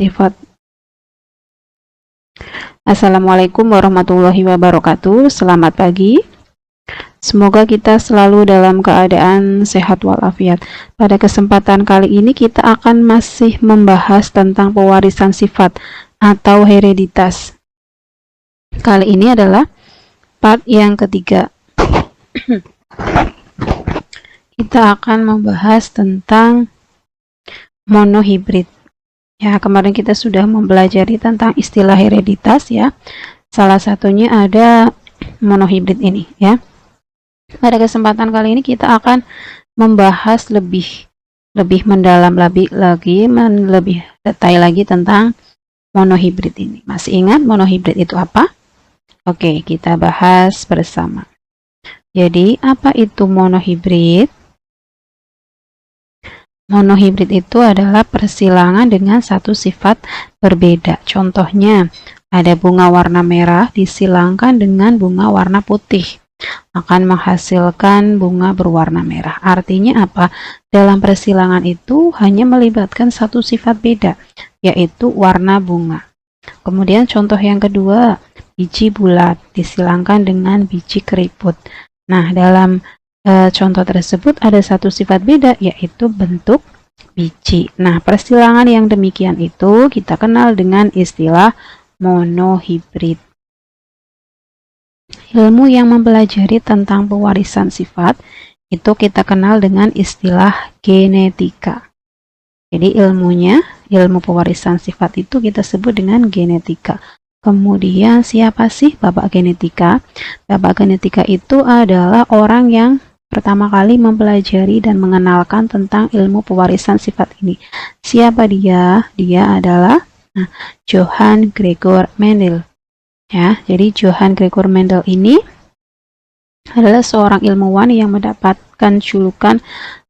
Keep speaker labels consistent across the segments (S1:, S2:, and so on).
S1: sifat. Assalamualaikum warahmatullahi wabarakatuh. Selamat pagi. Semoga kita selalu dalam keadaan sehat walafiat. Pada kesempatan kali ini kita akan masih membahas tentang pewarisan sifat atau hereditas. Kali ini adalah part yang ketiga. Kita akan membahas tentang monohibrid. Ya, kemarin kita sudah mempelajari tentang istilah hereditas ya. Salah satunya ada monohibrid ini ya. Pada kesempatan kali ini kita akan membahas lebih mendalam lebih detail lagi tentang monohibrid ini. Masih ingat monohibrid itu apa? Oke, kita bahas bersama. Jadi, apa itu monohibrid? Monohibrid itu adalah persilangan dengan satu sifat berbeda. Contohnya, ada bunga warna merah disilangkan dengan bunga warna putih, akan menghasilkan bunga berwarna merah. Artinya apa? Dalam persilangan itu hanya melibatkan satu sifat beda, yaitu warna bunga. Kemudian contoh yang kedua, biji bulat disilangkan dengan biji keriput. Nah, dalam contoh tersebut ada satu sifat beda, yaitu bentuk biji. Nah, persilangan yang demikian itu kita kenal dengan istilah monohibrid. Ilmu yang mempelajari tentang pewarisan sifat itu kita kenal dengan istilah genetika. Jadi ilmu pewarisan sifat itu kita sebut dengan genetika. Kemudian siapa sih bapak genetika? Bapak genetika itu adalah orang yang pertama kali mempelajari dan mengenalkan tentang ilmu pewarisan sifat ini. Siapa dia? Dia adalah Johann Gregor Mendel. Ya, jadi Johann Gregor Mendel ini adalah seorang ilmuwan yang mendapatkan julukan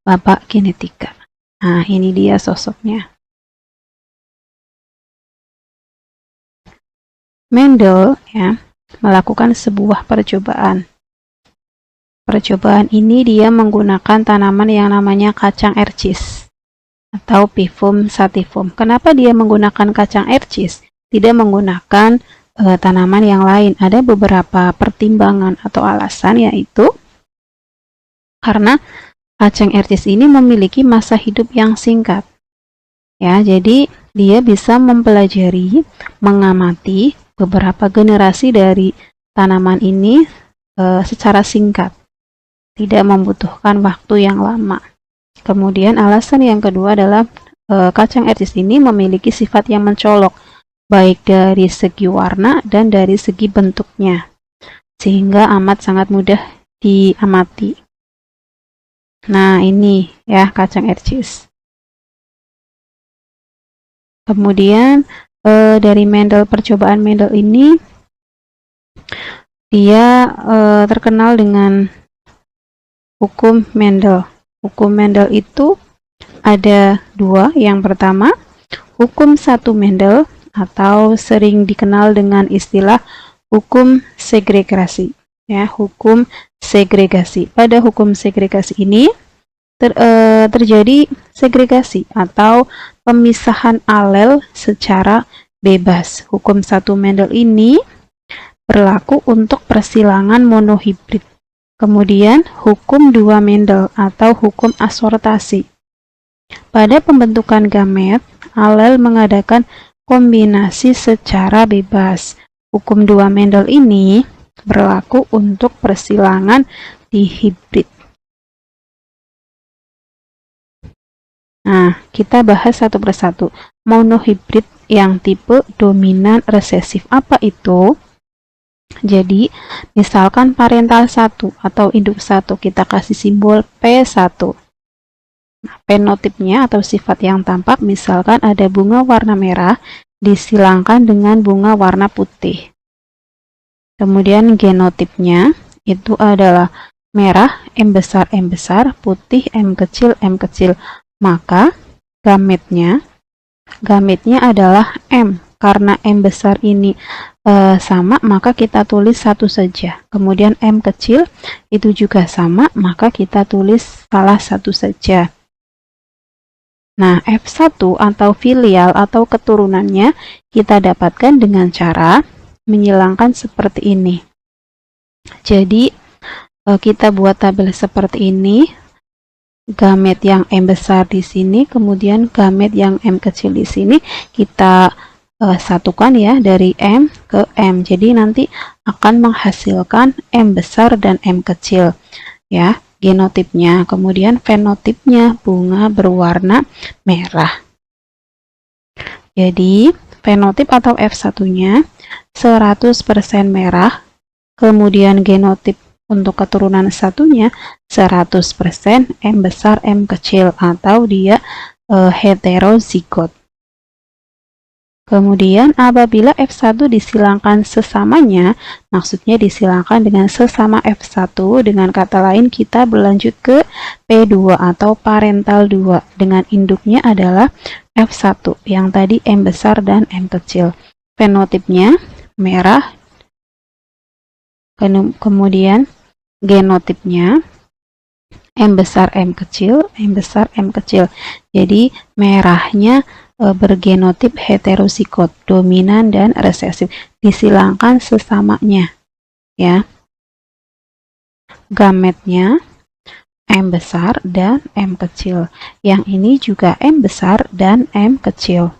S1: bapak genetika. Nah, ini dia sosoknya. Mendel ya melakukan sebuah percobaan. Percobaan ini dia menggunakan tanaman yang namanya kacang ercis atau Pipum sativum. Kenapa dia menggunakan kacang ercis? Tidak menggunakan tanaman yang lain. Ada beberapa pertimbangan atau alasan, yaitu karena kacang ercis ini memiliki masa hidup yang singkat. Ya, jadi dia bisa mempelajari, mengamati beberapa generasi dari tanaman ini secara singkat. Tidak membutuhkan waktu yang lama. Kemudian alasan yang kedua adalah kacang ercis ini memiliki sifat yang mencolok, baik dari segi warna dan dari segi bentuknya, sehingga amat sangat mudah diamati. Nah, ini ya kacang ercis. Kemudian dari percobaan Mendel ini, dia terkenal dengan hukum Mendel. Hukum Mendel itu ada dua. Yang pertama, hukum satu Mendel atau sering dikenal dengan istilah hukum segregasi. Ya, hukum segregasi. Pada hukum segregasi ini terjadi segregasi atau pemisahan alel secara bebas. Hukum satu Mendel ini berlaku untuk persilangan monohibrid. Kemudian hukum 2 Mendel atau hukum asortasi. Pada pembentukan gamet, alel mengadakan kombinasi secara bebas. Hukum 2 Mendel ini berlaku untuk persilangan dihibrid. Nah, kita bahas satu persatu. Monohibrid yang tipe dominan resesif. Apa itu? Jadi, misalkan parental 1 atau induk 1, kita kasih simbol P1. Nah, penotipnya atau sifat yang tampak, misalkan ada bunga warna merah disilangkan dengan bunga warna putih. Kemudian genotipnya itu adalah merah M besar, putih M kecil. Maka gametnya adalah M. Karena M besar ini sama, maka kita tulis satu saja. Kemudian M kecil itu juga sama, maka kita tulis salah satu saja. Nah, F1 atau filial atau keturunannya kita dapatkan dengan cara menyilangkan seperti ini. Jadi, kita buat tabel seperti ini. Gamet yang M besar di sini, kemudian gamet yang M kecil di sini, kita satukan ya dari M ke M. Jadi nanti akan menghasilkan M besar dan M kecil ya, genotipnya. Kemudian fenotipnya bunga berwarna merah. Jadi fenotip atau F1-nya 100% merah, kemudian genotip untuk keturunan satunya 100% M besar M kecil atau dia heterozigot. Kemudian apabila F1 disilangkan sesamanya, maksudnya disilangkan dengan sesama F1, dengan kata lain kita berlanjut ke P2 atau parental 2 dengan induknya adalah F1 yang tadi M besar dan M kecil. Fenotipnya merah, kemudian genotipnya M besar M kecil, M besar M kecil. Jadi merahnya bergenotip heterozigot, dominan dan resesif, disilangkan sesamanya ya. Gametnya M besar dan M kecil. Yang ini juga M besar dan M kecil.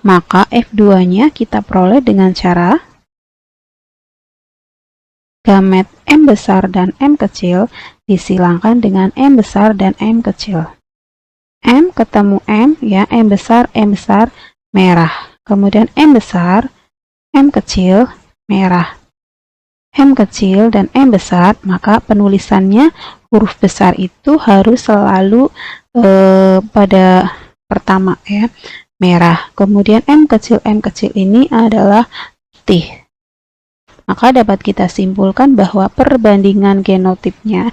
S1: Maka F2-nya kita peroleh dengan cara gamet M besar dan M kecil disilangkan dengan M besar dan M kecil. M ketemu M ya, M besar merah. Kemudian M besar, M kecil merah. M kecil dan M besar, maka penulisannya huruf besar itu harus selalu pada pertama ya, merah. Kemudian M kecil ini adalah putih. Maka dapat kita simpulkan bahwa perbandingan fenotipnya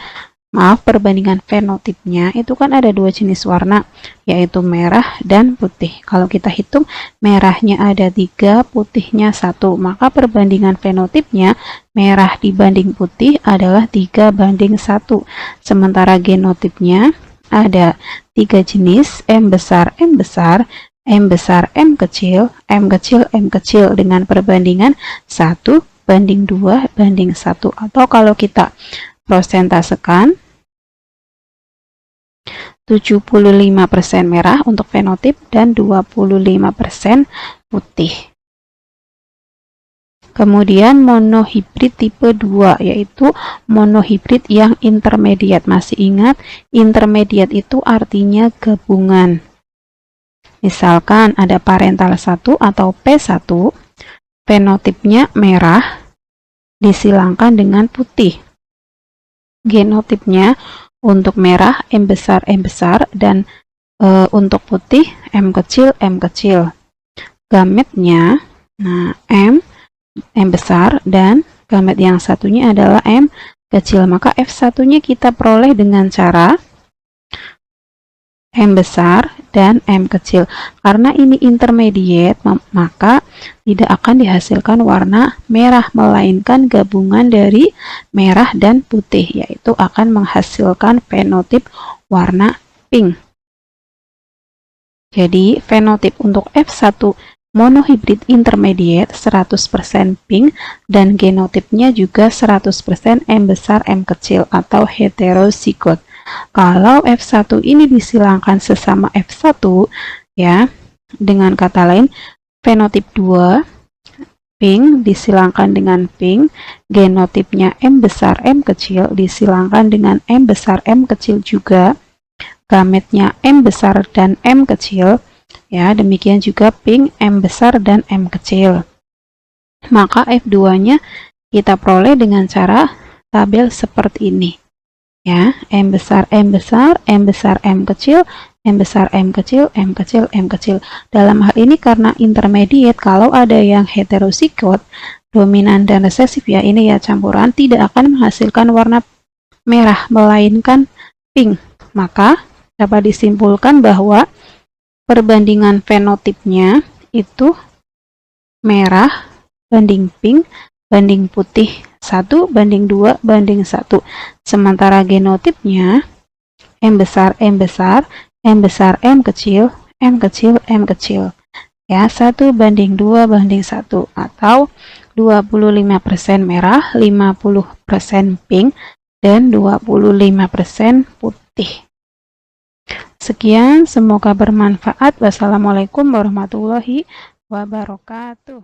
S1: itu kan ada dua jenis warna, yaitu merah dan putih. Kalau kita hitung, merahnya ada 3, putihnya 1, maka perbandingan fenotipnya merah dibanding putih adalah 3:1. Sementara genotipnya ada 3 jenis, M besar, M besar, M kecil dengan perbandingan 1:2:1, atau kalau kita prosentasekan 75% merah untuk fenotip dan 25% putih. Kemudian monohibrid tipe 2, yaitu monohibrid yang intermediate. Masih ingat, intermediate itu artinya gabungan. Misalkan ada parental 1 atau P1, fenotipnya merah disilangkan dengan putih. Genotipnya untuk merah M besar dan untuk putih M kecil. Gametnya M besar dan gamet yang satunya adalah M kecil. Maka F1-nya kita peroleh dengan cara M besar dan M kecil. Karena ini intermediate, maka tidak akan dihasilkan warna merah, melainkan gabungan dari merah dan putih, yaitu akan menghasilkan fenotip warna pink. Jadi fenotip untuk F1 monohibrid intermediate 100% pink dan genotipnya juga 100% M besar M kecil atau heterozigot. Kalau F1 ini disilangkan sesama F1 ya, dengan kata lain fenotip 2 pink disilangkan dengan pink, genotipnya M besar M kecil disilangkan dengan M besar M kecil juga, gametnya M besar dan M kecil ya, demikian juga pink M besar dan M kecil. Maka F2-nya kita peroleh dengan cara tabel seperti ini ya, M besar M kecil, M besar M kecil. Dalam hal ini karena intermediate, kalau ada yang heterozigot, dominan dan resesif ya, ini ya campuran, tidak akan menghasilkan warna merah melainkan pink. Maka dapat disimpulkan bahwa perbandingan fenotipnya itu merah banding pink banding putih 1:2:1. Sementara genotipnya M besar M besar, M kecil, M kecil, M kecil. Ya, 1:2:1 atau 25% merah, 50% pink, dan 25% putih. Sekian, semoga bermanfaat. Wassalamualaikum warahmatullahi wabarakatuh.